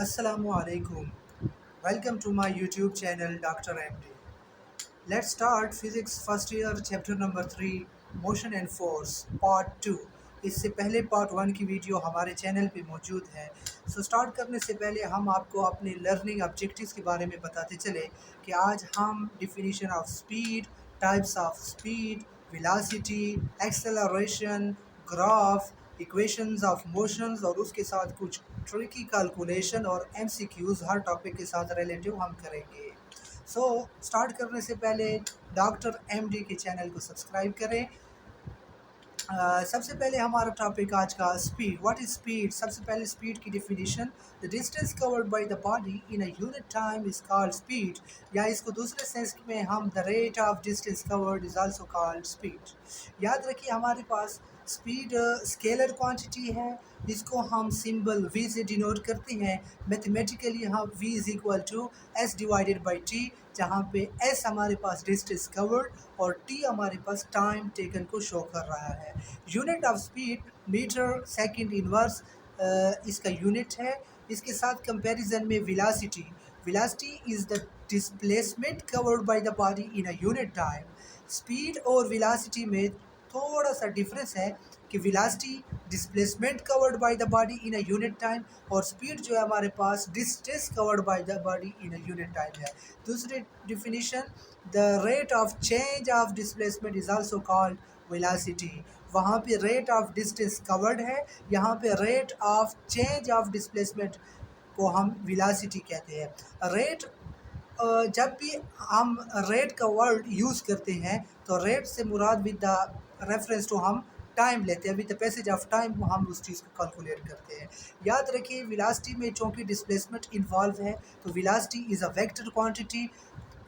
Assalamualaikum. Welcome to my YouTube channel Dr. MD. Let's start physics first year chapter number 3 motion and force part 2. इससे पहले part 1 की video हमारे channel पे मौजूद है। Start करने से पहले हम आपको अपने लर्निंग ऑब्जेक्टिव्स के बारे में बताते चले कि आज हम definition of speed, types of speed, velocity, acceleration, graph, equations of motions और उसके साथ कुछ ट्रिकी कैलकुलेशन और एमसीक्यूज हर टॉपिक के साथ रिलेटिव हम करेंगे। स्टार्ट करने से पहले डॉक्टर एमडी के चैनल को सब्सक्राइब करें। सबसे पहले हमारा टॉपिक आज का स्पीड। What is speed? सबसे पहले स्पीड की definition, the distance covered by the body in a unit time is called speed, या इसको दूसरे सेंस में हम the rate of distance covered is also called speed. याद रखिए हमारे पास स्पीड स्केलर क्वांटिटी है जिसको हम सिंबल v से डिनोट करते हैं। मैथमेटिकली हम v is equal to s divided by t, जहाँ पे s हमारे पास डिस्टेंस कवर्ड और t हमारे पास टाइम टेकन को शो कर रहा है। Unit of speed metre second inverse इसका यूनिट है। इसके साथ कंपैरिजन में velocity, velocity is the displacement covered by the body in a unit time. Speed और वेलोसिटी में थोड़ा सा डिफरेंस है कि velocity displacement covered by the body in a unit time और स्पीड जो है हमारे पास distance covered by the body in a unit time है। दूसरी definition, the rate of change of displacement is also called velocity. वहाँ पे rate of distance covered है, यहाँ पे rate of change of displacement को हम वेलोसिटी कहते हैं। रेट जब भी हम रेट का वर्ड यूज़ करते हैं तो रेट से मुराद विद द रेफरेंस टू हम टाइम लेते हैं, with the passage of time हम उस चीज़ को कैलकुलेट करते हैं। याद रखिए वेलोसिटी में चूँकि डिस्प्लेसमेंट इन्वॉल्व है तो velocity is a vector quantity.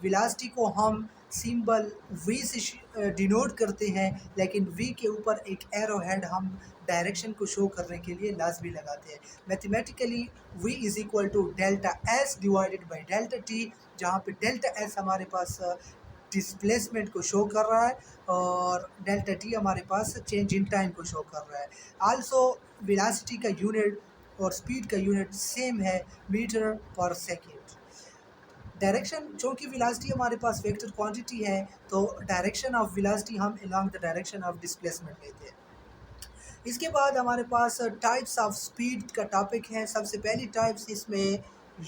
Velocity को हम सिंबल v से डिनोट करते हैं, लेकिन v के ऊपर एक एरो हेड हम डायरेक्शन को शो करने के लिए लाजमी लगाते हैं। Mathematically v is equal to delta s divided by delta t, जहाँ पे डेल्टा s हमारे पास डिस्प्लेसमेंट को शो कर रहा है और डेल्टा t हमारे पास चेंज इन टाइम को शो कर रहा है। आल्सो वेलोसिटी का यूनिट और स्पीड का यूनिट सेम है, मीटर पर सेकेंड। डायरेक्शन, चूँकि वेलोसिटी हमारे पास वेक्टर क्वांटिटी है तो डायरेक्शन ऑफ वेलोसिटी हम along the direction of displacement लेते हैं। इसके बाद हमारे पास टाइप्स ऑफ स्पीड का टॉपिक है। सबसे पहली टाइप्स इसमें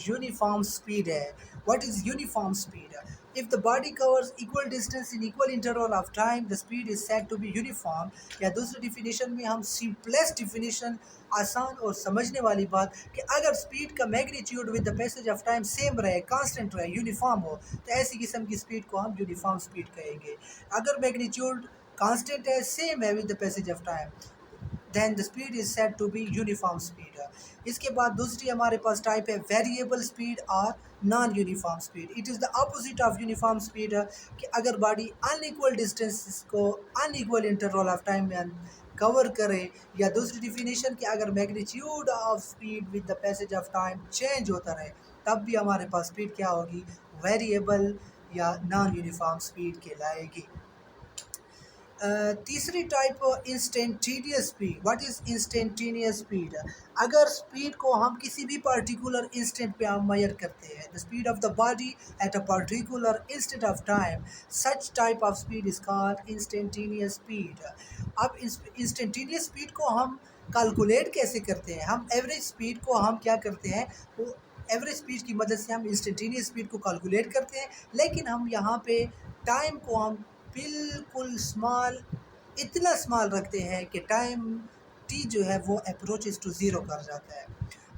यूनिफॉर्म स्पीड है। What is uniform speed? If the body covers equal distance in equal interval of time the speed is said to be uniform. या दूसरी डिफिनीशन में हम सिंपलेस्ट डिफिनीशन, आसान और समझने वाली बात कि अगर स्पीड का magnitude with the passage of time same रहे, कांस्टेंट रहे, यूनिफॉर्म हो तो ऐसी किस्म की स्पीड को हम यूनिफॉर्म स्पीड कहेंगे। अगर मैग्नीट्यूड कांस्टेंट है, सेम है with the passage of time, then the speed is said to be uniform speed। इसके बाद दूसरी हमारे पास टाइप है वेरिएबल स्पीड और non uniform speed. It is the opposite of uniform speed कि अगर बॉडी अनइक्वल डिस्टेंस को अनइक्वल इंटरवल ऑफ टाइम में कवर करे, या दूसरी डिफिनीशन कि अगर magnitude of speed with the passage of time change होता रहे तब भी हमारे पास स्पीड क्या होगी, वेरिएबल या नॉन यूनिफॉर्म स्पीड कहलाएगी। तीसरी type instantaneous speed. What is instantaneous speed? अगर स्पीड को हम किसी भी पर्टिकुलर इंस्टेंट पे हम मेजर करते हैं, the speed of the body at a particular instant of time, such type of speed is called instantaneous speed. अब इंस्टेंटेनियस स्पीड को हम कैलकुलेट कैसे करते हैं? हम एवरेज स्पीड को हम क्या करते हैं, वो एवरेज स्पीड की मदद से हम इंस्टेंटेनियस स्पीड को कैलकुलेट करते हैं, लेकिन हम यहाँ पे टाइम को हम बिल्कुल स्मॉल, इतना स्मॉल रखते हैं कि टाइम टी जो है वो अप्रोचेस टू ज़ीरो कर जाता है।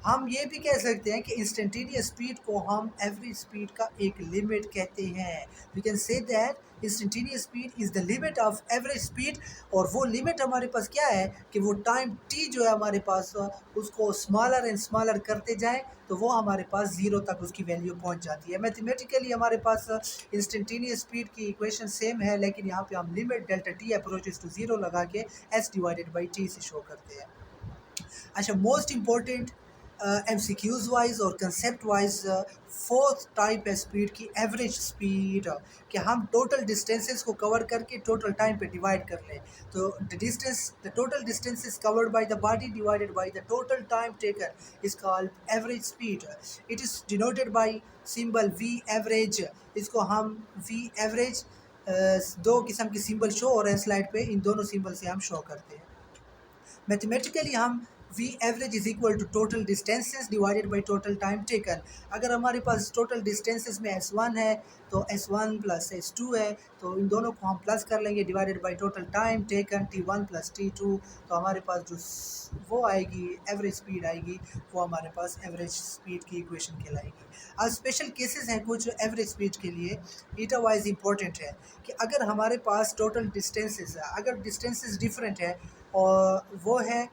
हम ये भी कह सकते हैं कि इंस्टेंटेनियस स्पीड को हम एवरेज स्पीड का एक लिमिट कहते हैं। We can say that instantaneous speed is the limit of average speed, और वो लिमिट हमारे पास क्या है कि वो टाइम टी जो है हमारे पास उसको स्मॉलर एंड स्मॉलर करते जाएं तो वो हमारे पास ज़ीरो तक उसकी वैल्यू पहुंच जाती है। मैथमेटिकली हमारे पास इंस्टेंटेनियस स्पीड की इक्वेशन सेम है, लेकिन यहाँ पे हम limit delta t approaches to zero लगा के एस डिवाइडेड बाई टी से शो करते हैं। अच्छा, मोस्ट इम्पोर्टेंट MCQs वाइज और कंसेप्ट वाइज फोर्थ टाइप है स्पीड की एवरेज स्पीड, कि हम टोटल डिस्टेंसेस को कवर करके टोटल टाइम पे डिवाइड कर लें। तो the total distances covered by the body divided by the total time taken is called average speed. It is denoted by symbol v average. इसको हम वी एवरेज, दो किस्म के सिंबल शो हो रहे हैं स्लाइड पे, इन दोनों सिंबल से हम शो करते हैं। मैथमेटिकली हम v average is equal to total distances divided by total time taken. अगर हमारे पास टोटल डिस्टेंसेस में S1 है तो S1 प्लस S2 है, तो इन दोनों को हम प्लस कर लेंगे divided by total time taken T1 plus T2, तो हमारे पास जो वो आएगी एवरेज स्पीड आएगी, वो हमारे पास एवरेज स्पीड की इक्वेशन कहलाएगी। अब स्पेशल केसेस हैं कुछ एवरेज स्पीड के लिए, ईटा वाइज इंपॉर्टेंट है कि अगर हमारे पास टोटल डिस्टेंसेस है, अगर डिस्टेंसेस डिफरेंट है और वो है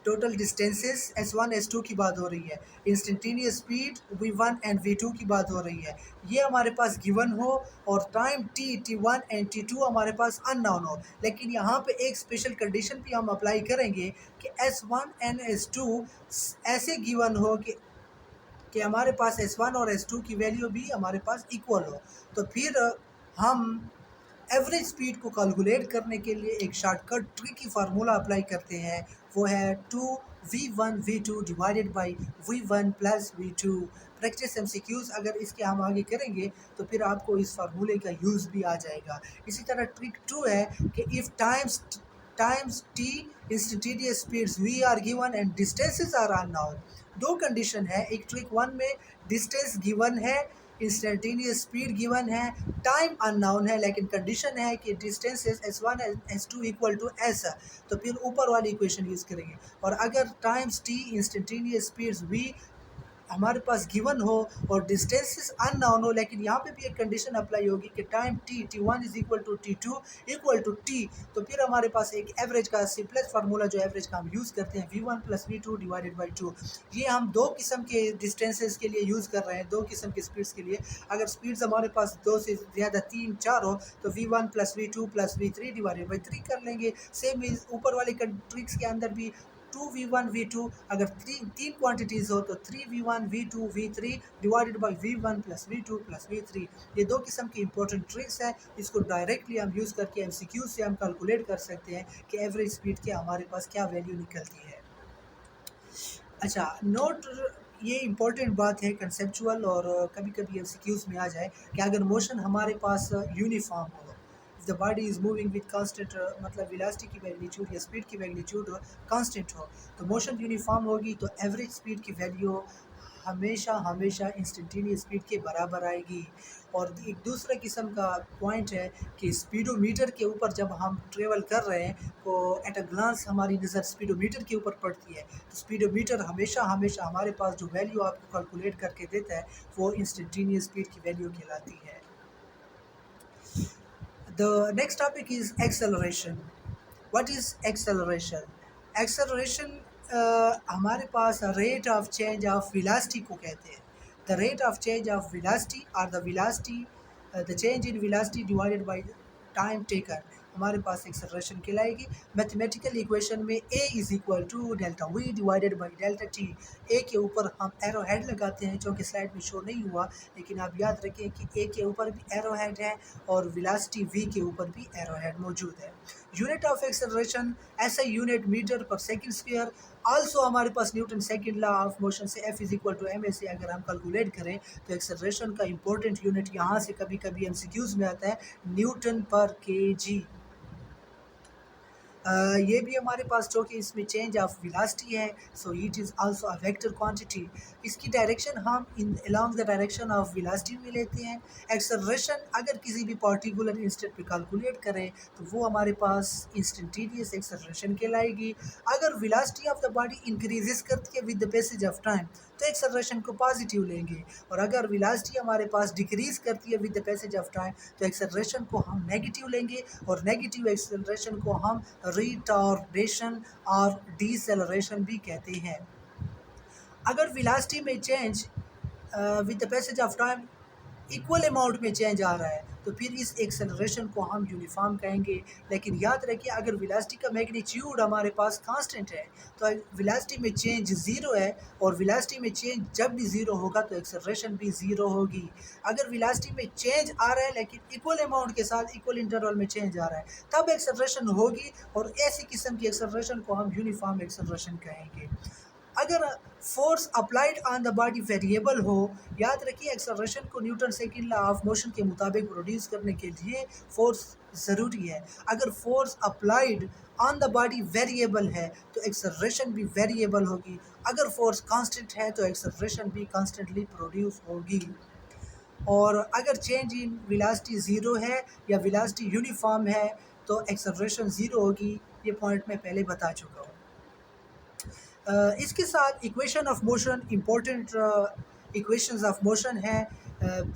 टोटल डिस्टेंसेस S1 S2 की बात हो रही है, instantaneous speed V1 and V2 की बात हो रही है, ये हमारे पास गिवन हो और टाइम T1 एंड T2 हमारे पास अननोन हो, लेकिन यहाँ पे एक स्पेशल कंडीशन भी हम अप्लाई करेंगे कि S1 एंड S2 ऐसे गिवन हो कि हमारे पास S1 और S2 की वैल्यू भी हमारे पास इक्वल हो। तो फिर हम एवरेज स्पीड को कैलकुलेट करने के लिए एक शॉर्टकट ट्रिकी फार्मूला अप्लाई करते हैं, वो है 2V1 V2 divided by V1 plus V2। Practice MCQs अगर इसके हम आगे करेंगे तो फिर आपको इस फार्मूले का यूज़ भी आ जाएगा। इसी तरह ट्रिक 2 है कि if times t instantaneous speeds v are given and distances are unknown. दो कंडीशन है, एक ट्रिक 1 में डिस्टेंस गिवन है, इंस्टेंटेनियस स्पीड गिवन है, टाइम अननोन है, लेकिन कंडीशन है कि distances S1 and S2 equal to S, तो फिर ऊपर वाली इक्वेशन यूज़ करेंगे। और अगर times t instantaneous speeds v हमारे पास गिवन हो और डिस्टेंसेस अननोन हो, लेकिन यहाँ पे भी एक कंडीशन अप्लाई होगी कि time T1 is equal to T2 equal to T, तो फिर हमारे पास एक एवरेज का सिंपलेस्ट फार्मूला जो एवरेज का हम यूज़ करते हैं V1 plus V2 divided by 2। ये हम दो किस्म के डिस्टेंसेस के लिए यूज़ कर रहे हैं, दो किस्म के स्पीड्स के लिए। अगर स्पीड्स हमारे पास दो से ज़्यादा 3 4 हो तो V1 plus V2 plus V3 divided by 3 कर लेंगे। सेम ऊपर वाले ट्रिक्स के अंदर भी 2V1 V2, अगर तीन क्वांटिटीज़ हो तो 3V1 V2 V3 divided by V1 plus V2 plus V3। ये दो किस्म की इंपॉर्टेंट ट्रिक्स हैं, इसको डायरेक्टली हम यूज़ करके MCQ से हम कैलकुलेट कर सकते हैं कि एवरेज स्पीड के हमारे पास क्या वैल्यू निकलती है। अच्छा नोट, ये इम्पोर्टेंट बात है कंसेप्चुअल, और कभी कभी MCQs में आ जाए कि अगर मोशन हमारे पास यूनिफॉर्म हो, the body is moving with constant, मतलब वेलोसिटी की मैग्नीट्यूड या स्पीड की मैग्नीट्यूड कांस्टेंट हो, तो मोशन यूनिफॉर्म होगी तो एवरेज स्पीड की वैल्यू हमेशा हमेशा इंस्टेंटेनियस स्पीड के बराबर आएगी। और एक दूसरा किस्म का पॉइंट है कि स्पीडोमीटर के ऊपर जब हम ट्रेवल कर रहे हैं तो एट अ ग्लांस हमारी नज़र स्पीडोमीटर के ऊपर पड़ती है, तो स्पीडोमीटर हमेशा हमेशा हमारे पास जो वैल्यू आपको कैलकुलेट करके देता है वो इंस्टेंटेनियस स्पीड की वैल्यू कहलाती है। The next topic is acceleration. What is acceleration? Acceleration हमारे पास rate of change of velocity को कहते हैं। The rate of change of velocity or the change in velocity divided by the time taken हमारे पास acceleration कहलाएगी। Mathematical equation में a is equal to delta v divided by delta t। a के ऊपर हम एरो हेड लगाते हैं जो कि स्लाइड में शो नहीं हुआ, लेकिन आप याद रखें कि a के ऊपर भी एरो हेड है और वेलोसिटी v के ऊपर भी एरो हेड मौजूद है। Unit of acceleration SI unit metre per second square. Also हमारे पास Newton second law of motion से F is equal to ma से अगर हम कैलकुलेट करें तो एक्सेलरेशन का इंपॉर्टेंट यूनिट यहाँ से कभी कभी MCQs में आता है न्यूटन पर kg। ये भी हमारे पास जो कि इसमें चेंज ऑफ वेलोसिटी है, so it is also a vector quantity. इसकी डायरेक्शन हम in along the direction of velocity में लेते हैं। एक्सेलरेशन अगर किसी भी पार्टिकुलर इंस्टेंट पे कैलकुलेट करें तो वो हमारे पास इंस्टेंटेनियस एक्सेलरेशन कहलाएगी। अगर velocity of the body increases करती है with the passage of time तो एक्सेलरेशन को पॉजिटिव लेंगे, और अगर वेलोसिटी हमारे पास डिक्रीज करती है with the passage of time तो एक्सेलरेशन को हम नेगेटिव लेंगे, और नेगेटिव एक्सेलरेशन को हम रिटार्डेशन और डिसेलरेशन भी कहते हैं। अगर वेलोसिटी में change with the passage of time equal amount में चेंज आ रहा है तो फिर इस एक्सेलरेशन को हम यूनिफॉर्म कहेंगे। लेकिन याद रखिए, अगर वेलोसिटी का मैग्नीट्यूड हमारे पास कांस्टेंट है तो वेलोसिटी में चेंज ज़ीरो है, और वेलोसिटी में चेंज जब भी ज़ीरो होगा तो एक्सेलरेशन भी ज़ीरो होगी। अगर वेलोसिटी में चेंज आ रहा है लेकिन इक्वल अमाउंट के साथ इक्वल इंटरवल में चेंज आ रहा है, तब एक्सेलरेशन होगी, और ऐसी किस्म की एक्सेलरेशन को हम यूनिफॉर्म एक्सेलरेशन कहेंगे। अगर force applied on the body variable हो, याद रखिए एक्सेलरेशन को Newton second law of motion के मुताबिक प्रोड्यूस करने के लिए फोर्स ज़रूरी है। अगर force applied on the body variable है तो एक्सेलरेशन भी वेरिएबल होगी। अगर फोर्स कांस्टेंट है तो एक्सेलरेशन भी कांस्टेंटली प्रोड्यूस होगी। और अगर चेंज इन वेलोसिटी ज़ीरो है या वेलोसिटी यूनिफॉर्म है तो एक्सेलरेशन ज़ीरो होगी। ये पॉइंट मैं पहले बता चुका हूँ। इसके साथ equation of motion, important equations of motion है।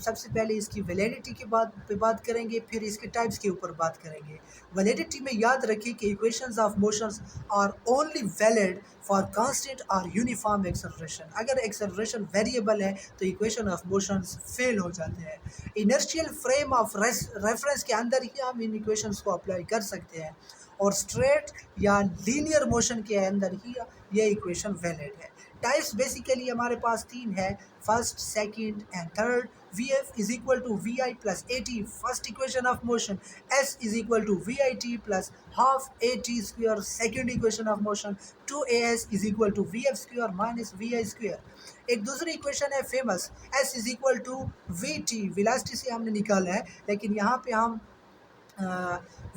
सबसे पहले इसकी वैलिडिटी के बात करेंगे, फिर इसके टाइप्स के ऊपर बात करेंगे। वैलिडिटी में याद रखिए कि equations of motions are only valid for constant और यूनिफॉर्म एक्सेलरेशन। अगर एक्सेलरेशन वेरिएबल है तो इक्वेशन ऑफ मोशंस फेल हो जाते हैं। इनर्शियल फ्रेम ऑफ रेफरेंस के अंदर ही हम इन इक्वेशंस को अप्लाई कर सकते हैं, और स्ट्रेट या लीनियर मोशन के अंदर ही ये इक्वेशन वैलिड है। टाइप्स बेसिकली हमारे पास तीन है, first, second and third. V F is equal to we I plus A t, first equation of motion. S is equal to we I T plus half A T square, second equation of motion. Two A S is equal to V F square minus we I square. एक दूसरी equation है famous, s is equal to we T, velocity से हमने निकाला है, लेकिन यहाँ पे हम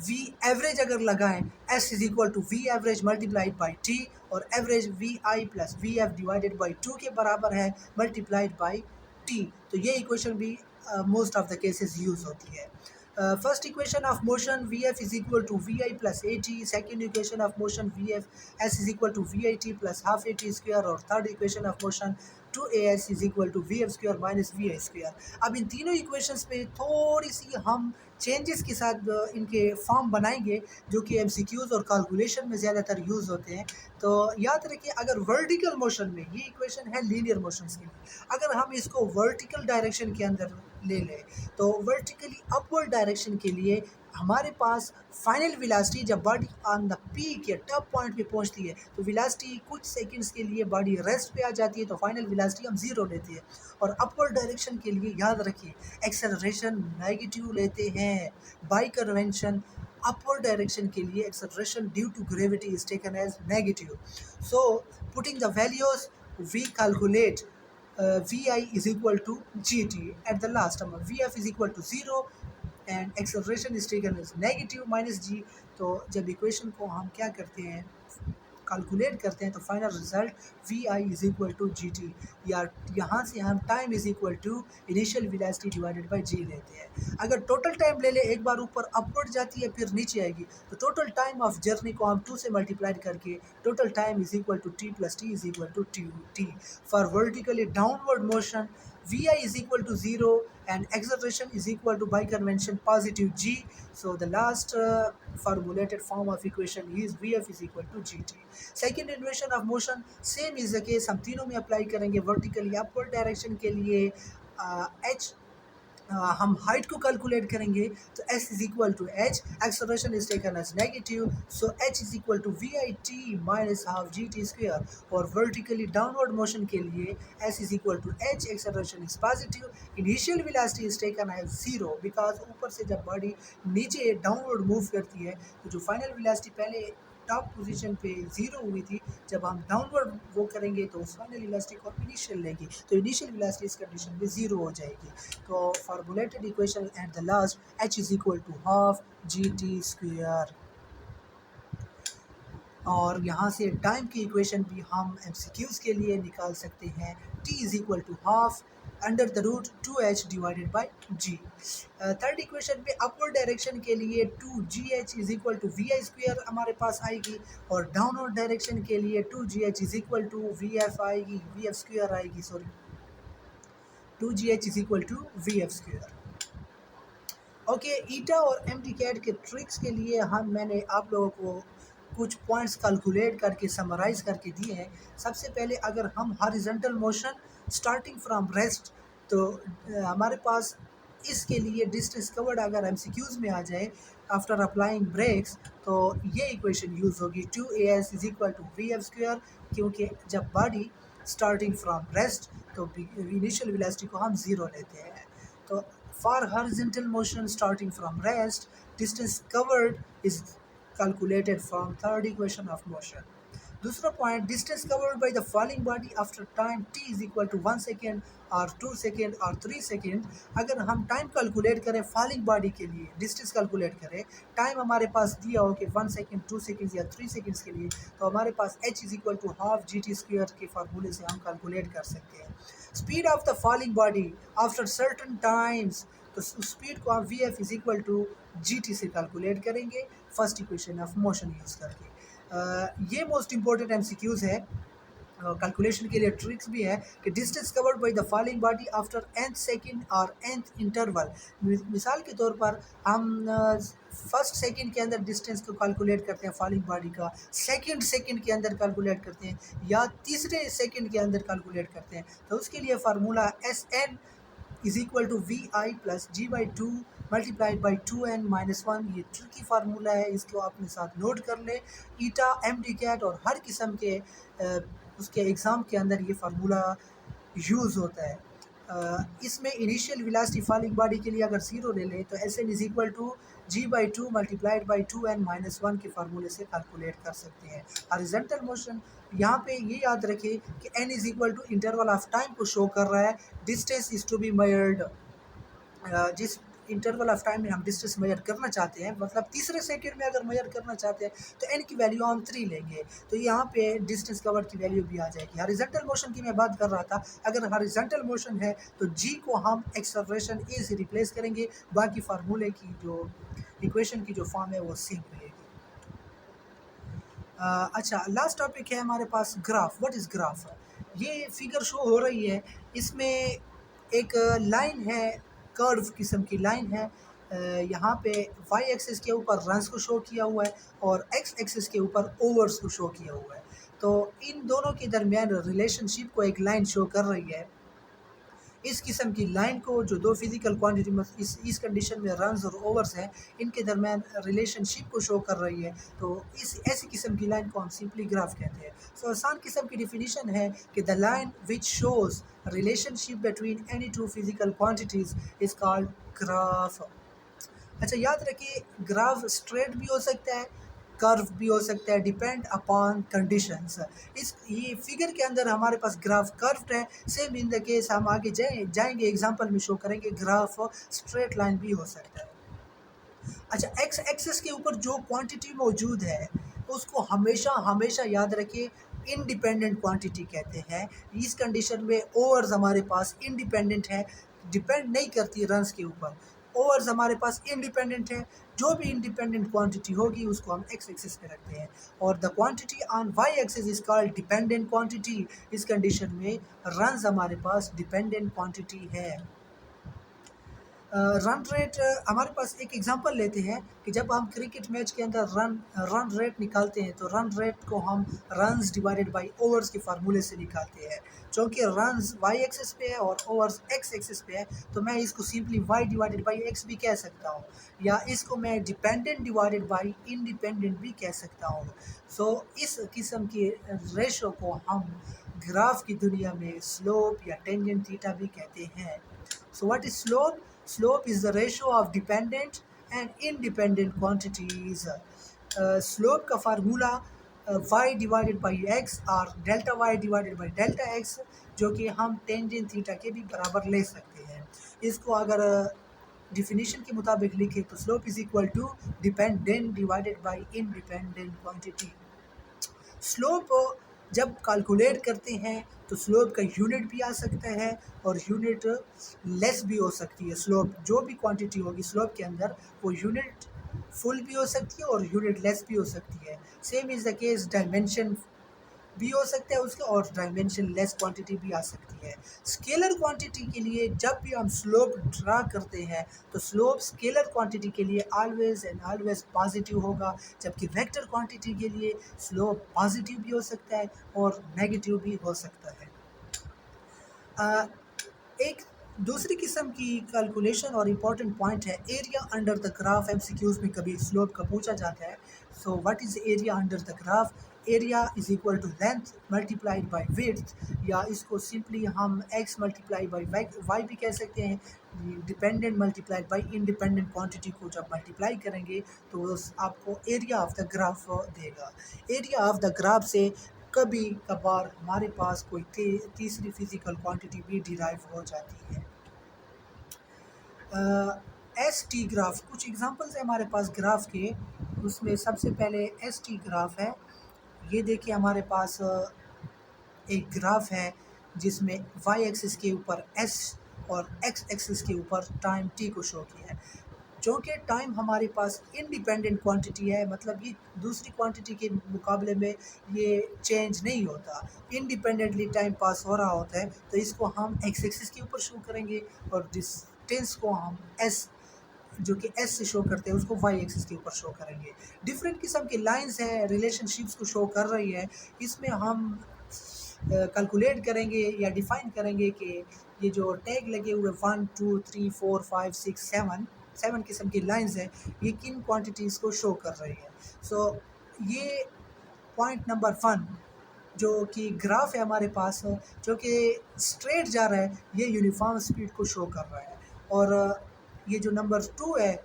वी एवरेज अगर लगाएं, S is equal to V average multiplied by T, और average V I plus V F divided by two के बराबर है मल्टीप्लाइड बाई टी। तो ये इक्वेशन भी most of the cases use होती है। First equation of motion, V F is equal to we I plus A T. Second equation of motion, V F S is equal to we I T plus half A T square, और third equation of motion, two A S is equal to V F square minus we I square. अब इन तीनों equations पे थोड़ी सी हम changes के साथ इनके फॉर्म बनाएंगे, जो कि एमसीक्यूज़ और कैलकुलेशन में ज़्यादातर यूज़ होते हैं। तो याद रखिए, अगर वर्टिकल मोशन में, ये इक्वेशन है लीनियर मोशंस के लिए, अगर हम इसको वर्टिकल डायरेक्शन के अंदर ले लें तो वर्टिकली अपवर्ड डायरेक्शन के लिए हमारे पास फाइनल वेलोसिटी जब बॉडी ऑन द पीक या टॉप पॉइंट पे पहुंचती है तो वेलोसिटी कुछ सेकंड्स के लिए बॉडी रेस्ट पे आ जाती है, तो फाइनल वेलोसिटी हम ज़ीरो लेते हैं। और अपवर्ड डायरेक्शन के लिए याद रखिए एक्सेलरेशन नेगेटिव लेते हैं। बाय कन्वेंशन upward direction के लिए acceleration due to gravity is taken as negative. So putting the values, we calculate vi is equal to gt at the last number, vf is equal to 0 and acceleration is taken as negative minus g। तो जब equation को हम क्या करते हैं, calculate करते हैं, तो final result V I is equal to ji T, या यहाँ से हम time is equal to initial velocity divided by G लेते हैं। अगर टोटल टाइम ले ले, एक बार ऊपर अपवर्ड जाती है फिर नीचे आएगी, तो टोटल टाइम ऑफ जर्नी को हम 2 से मल्टीप्लाइड करके total time is equal to t plus t is equal to t. For vertically downward motion vi is equal to 0 and acceleration is equal to by convention positive g. So the last formulated form of equation is vf is equal to gt. Second inversion of motion same is the case, हम तीनों में apply करेंगे। Vertically upward direction के लिए h हम height को calculate करेंगे, तो s is equal to h, acceleration is taken as negative, so h is equal to we I t minus half g t square. और वर्टिकली डाउनवर्ड मोशन के लिए s is equal to h, acceleration is positive, initial velocity is taken as zero, because ऊपर से जब body नीचे downward move करती है तो जो फाइनल वेलोसिटी पहले टॉप पोजीशन पे ज़ीरो हुई थी, जब हम डाउनवर्ड वो करेंगे तो उस फाइनल वेलोसिटी को हम इनिशियल लेंगे, तो इनिशियल वेलोसिटी इस कंडीशन में ज़ीरो हो जाएगी। तो formulated equation at the last h is equal to half g t square. और यहाँ से टाइम की इक्वेशन भी हम एमसीक्यूज़ के लिए निकाल सकते हैं, t is equal to half under the root 2h divided by g। Third equation पे अपवर्ड डायरेक्शन के लिए 2gh is equal to we I square हमारे पास आएगी, और डाउनवर्ड डायरेक्शन के लिए 2gh is equal to we F आएगी, वी एफ स्क्वायर आएगी, sorry 2gh is equal to V F square. Okay, ETEA और एम डी कैट के ट्रिक्स के लिए मैंने आप लोगों को कुछ पॉइंट्स कैलकुलेट करके समराइज करके दिए हैं। सबसे पहले अगर हम horizontal motion starting from rest, तो हमारे पास इसके लिए डिस्टेंस कवर्ड अगर एमसीक्यूज में आ जाए आफ्टर अप्लाइंग ब्रेक्स तो ये इक्वेशन यूज़ होगी 2as is equal to V F square, क्योंकि जब बॉडी स्टार्टिंग फ्रॉम रेस्ट तो इनिशियल वेलोसिटी को हम ज़ीरो लेते हैं। तो for horizontal motion starting from rest distance covered is calculated from third equation of motion. दूसरा point, distance covered by the falling body after time t is equal to 1 second और 2 second और 3 second. अगर हम time calculate करें falling body के लिए, distance calculate करें, time हमारे पास दिया हो कि 1 सेकेंड 2 सेकेंड या 3 सेकेंड्स के लिए, तो हमारे पास h is equal to half g t square के फार्मूले से हम कैलकुलेट कर सकते हैं। Speed of the falling body after certain times, तो स्पीड को हम v F is equal to ji t से कैलकुलेट करेंगे first equation of motion use करके। ये मोस्ट इंपॉर्टेंट एमसीक्यूज़ है, कैलकुलेशन के लिए ट्रिक्स भी है कि distance covered by the falling body after nth second और nth इंटरवल। मिसाल के तौर पर हम फर्स्ट सेकेंड के अंदर डिस्टेंस को कैलकुलेट करते हैं फॉलिंग बॉडी का, सेकेंड के अंदर कैलकुलेट करते हैं या तीसरे सेकेंड के अंदर कैलकुलेट करते हैं, तो उसके लिए formula SN is equal to we I plus g by two multiplied by 2n-1। ये ट्रिकी फार्मूला है, इसको अपने साथ नोट कर ले। ईटा, एमडी कैट और हर किस्म के उसके एग्ज़ाम के अंदर ये फार्मूला यूज़ होता है। इसमें इनिशियल वेलोसिटी फॉलिंग बॉडी के लिए अगर ज़ीरो ले लें तो S N is equal to g by two multiplied by 2n-1 के फार्मूले से कैलकुलेट कर सकते हैं। हॉरिजॉन्टल मोशन, यहाँ पे ये याद रखें कि n is equal to interval of time को शो कर रहा है, distance is to be measured. जिस इंटरवल ऑफ टाइम में हम डिस्टेंस मेजर करना चाहते हैं, मतलब तीसरे सेकंड में अगर मेजर करना चाहते हैं तो n की वैल्यू हम 3 लेंगे, तो यहाँ पे डिस्टेंस कवर्ड की वैल्यू भी आ जाएगी। हॉरिजॉन्टल मोशन की मैं बात कर रहा था, अगर हॉरिजॉन्टल मोशन है तो g को हम एक्सेलरेशन a से रिप्लेस करेंगे, बाकी फार्मूले की जो इक्वेशन की जो फॉर्म है वो सेम रहेगी। अच्छा, लास्ट टॉपिक है हमारे पास ग्राफ। What is graph? ये फिगर शो हो रही है, इसमें एक लाइन है, कर्व किस्म की लाइन है। यहाँ पे वाई एक्सिस के ऊपर रन्स को शो किया हुआ है और एक्स एक्सिस के ऊपर ओवर्स को शो किया हुआ है। तो इन दोनों के दरमियान रिलेशनशिप को एक लाइन शो कर रही है। इस किस्म की लाइन को, जो दो फिजिकल क्वांटिटी में इस कंडीशन में रन्स और ओवर्स हैं, इनके दरमियान रिलेशनशिप को शो कर रही है, तो इस ऐसी किस्म की लाइन को हम सिंपली ग्राफ कहते हैं। सो आसान किस्म की डिफिनीशन है कि the line which shows relationship between any two physical quantities is called graph. अच्छा, याद रखिए, ग्राफ स्ट्रेट भी हो सकता है, कर्व भी हो सकता है, डिपेंड अपॉन कंडीशंस। इस ये फिगर के अंदर हमारे पास ग्राफ कर्व्ड है, सेम इन द केस हम आगे जाएंगे एग्जांपल में शो करेंगे ग्राफ स्ट्रेट लाइन भी हो सकता है। अच्छा, एक्स एक्सिस के ऊपर जो क्वांटिटी मौजूद है उसको हमेशा हमेशा याद रखिए इंडिपेंडेंट क्वांटिटी कहते हैं। इस कंडीशन में ओवर्स हमारे पास इंडिपेंडेंट है, डिपेंड नहीं करती रन्स के ऊपर। ओवर्स हमारे पास इंडिपेंडेंट है, जो भी इंडिपेंडेंट क्वांटिटी होगी उसको हम एक्स एक्सिस पे रखते हैं, और the quantity on y axis is called dependent quantity. इस कंडीशन में रन्स हमारे पास डिपेंडेंट क्वांटिटी है। रन रेट, हमारे पास एक एग्जांपल लेते हैं कि जब हम क्रिकेट मैच के अंदर रन रेट निकालते हैं तो रन रेट को हम रन्स डिवाइडेड बाय ओवर्स के फार्मूले से निकालते हैं। चूँकि रन्स वाई एक्सिस पे है और ओवर्स एक्स एक्सिस पे है, तो मैं इसको simply y divided by x भी कह सकता हूँ, या इसको मैं डिपेंडेंट डिवाइडेड बाई इंडिपेंडेंट भी कह सकता हूँ। सो इस किस्म के रेशो को हम ग्राफ की दुनिया में स्लोप या टेंजेंट थीटा भी कहते हैं। सो what is slope? Slope is the ratio of dependent and independent quantities. Slope का formula y divided by x और delta y divided by delta x, जो कि हम टेंजेंट थीटा के भी बराबर ले सकते हैं। इसको अगर डिफिनीशन के मुताबिक लिखें तो slope is equal to dependent divided by independent quantity. Slope जब कैलकुलेट करते हैं तो स्लोप का यूनिट भी आ सकता है और यूनिट लेस भी हो सकती है। स्लोप जो भी क्वांटिटी होगी स्लोप के अंदर, वो यूनिट फुल भी हो सकती है और यूनिट लेस भी हो सकती है। Same is the case dimension भी हो सकता है उसका, और डायमेंशन लेस क्वांटिटी भी आ सकती है। स्केलर क्वांटिटी के लिए जब भी हम स्लोप ड्रा करते हैं तो स्लोप स्केलर क्वांटिटी के लिए ऑलवेज एंड ऑलवेज पॉजिटिव होगा, जबकि वेक्टर क्वांटिटी के लिए स्लोप पॉजिटिव भी हो सकता है और नेगेटिव भी हो सकता है। एक दूसरी किस्म की कैलकुलेशन और इम्पॉर्टेंट पॉइंट है area under the graph. MCQs में कभी स्लोप का पूछा जाता है। So what is area under the graph? Area is equal to length multiplied by width, या इसको सिंपली हम एक्स मल्टीप्लाई बाई वाई भी कह सकते हैं। Dependent multiplied by independent quantity को जब मल्टीप्लाई करेंगे तो आपको एरिया ऑफ द ग्राफ देगा। एरिया ऑफ द ग्राफ से कभी कभार हमारे पास कोई तीसरी फिजिकल क्वांटिटी भी डिराइव हो जाती है। एस टी ग्राफ, कुछ एग्जांपल्स है हमारे पास ग्राफ के। उसमें सबसे पहले एस टी ग्राफ है। ये देखिए हमारे पास एक ग्राफ है जिसमें वाई एक्सिस के ऊपर एस और एक्स एक्सिस के ऊपर टाइम टी को शो किया है। चूँकि टाइम हमारे पास इंडिपेंडेंट क्वांटिटी है, मतलब ये दूसरी क्वांटिटी के मुकाबले में ये चेंज नहीं होता, इंडिपेंडेंटली टाइम पास हो रहा होता है, तो इसको हम एक्स एक्सिस के ऊपर शो करेंगे और डिस्टेंस को हम एस जो कि एस से शो करते हैं उसको वाई एक्सिस के ऊपर शो करेंगे। डिफरेंट किस्म की लाइंस हैं, रिलेशनशिप्स को शो कर रही है। इसमें हम कैलकुलेट करेंगे या डिफाइन करेंगे कि ये जो टैग लगे हुए 1 2 3 4 5 6 7 किस्म की लाइंस हैं, ये किन क्वांटिटीज़ को शो कर रही है। सो ये पॉइंट नंबर 1 जो कि ग्राफ है हमारे पास, जो कि स्ट्रेट जा रहा है, ये यूनिफॉर्म स्पीड को शो कर रहा है। और ये जो नंबर 2 है,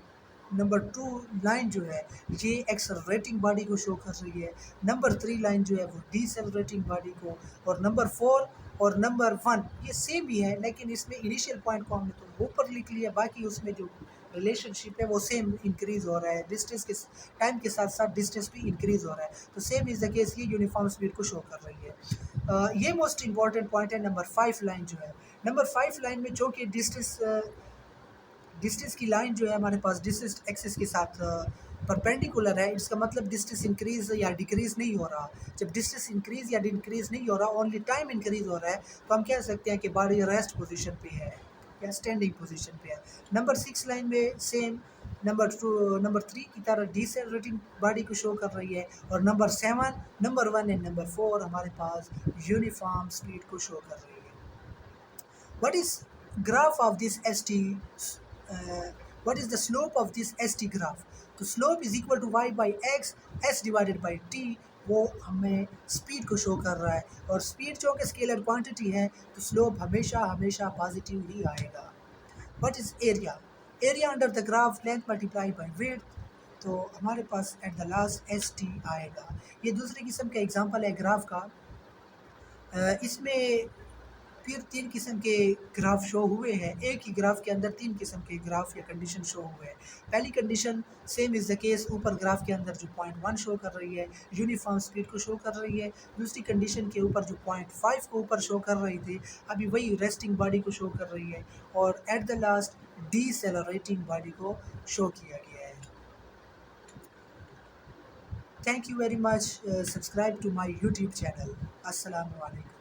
नंबर 2 लाइन जो है ये एक्सेलरेटिंग बॉडी को शो कर रही है। नंबर 3 लाइन जो है वो डीसेलरेटिंग बॉडी को, और नंबर 4 और नंबर 1 ये सेम ही है, लेकिन इसमें इनिशियल पॉइंट को हमने तो ऊपर लिख लिया, बाकी उसमें जो रिलेशनशिप है वो सेम इंक्रीज हो रहा है, डिस्टेंस के टाइम के साथ साथ डिस्टेंस भी इंक्रीज हो रहा है। तो सेम इज़ द केस, ये यूनिफॉर्म स्पीड को शो कर रही है। ये मोस्ट इंपॉर्टेंट पॉइंट है नंबर 5 लाइन जो है। नंबर 5 लाइन में जो कि डिस्टेंस की लाइन जो है हमारे पास डिस्टेंस एक्सिस के साथ परपेंडिकुलर है, इसका मतलब डिस्टेंस इंक्रीज या डिक्रीज नहीं हो रहा। जब डिस्टेंस इंक्रीज या डिक्रीज नहीं हो रहा, ओनली टाइम इंक्रीज हो रहा है, तो हम कह सकते हैं कि बॉडी रेस्ट पोजीशन पे है या स्टैंडिंग पोजीशन पे है। नंबर 6 लाइन में सेम नंबर 3 की तरह डिसेलरेटिंग बॉडी को शो कर रही है, और नंबर 7, नंबर 1 एंड नंबर 4 हमारे पास यूनिफॉर्म स्पीड को शो कर रही है। What is graph of this ST? Uh, what is the slope of this ST graph? तो slope is equal to y by x, s divided by t, वो हमें speed को show कर रहा है। और स्पीड जो कि स्केलर क्वांटिटी है, तो स्लोप हमेशा हमेशा पॉजिटिव ही आएगा। What is area? Area under the graph length multiply by width, तो हमारे पास at the last S T आएगा। ये दूसरी किस्म का एग्जांपल है ग्राफ का। इसमें फिर 3 किस्म के ग्राफ शो हुए हैं। एक ही ग्राफ के अंदर 3 किस्म के ग्राफ या कंडीशन शो हुए हैं। पहली condition same is the case, ऊपर ग्राफ के अंदर जो पॉइंट 1 शो कर रही है यूनिफॉर्म स्पीड को शो कर रही है। दूसरी कंडीशन के ऊपर जो पॉइंट 5 को ऊपर शो कर रही थी, अभी वही रेस्टिंग बॉडी को शो कर रही है। और at the last decelerating body को शो किया गया है। Thank you very much. Subscribe to my YouTube channel. अस्सलाम वालेकुम।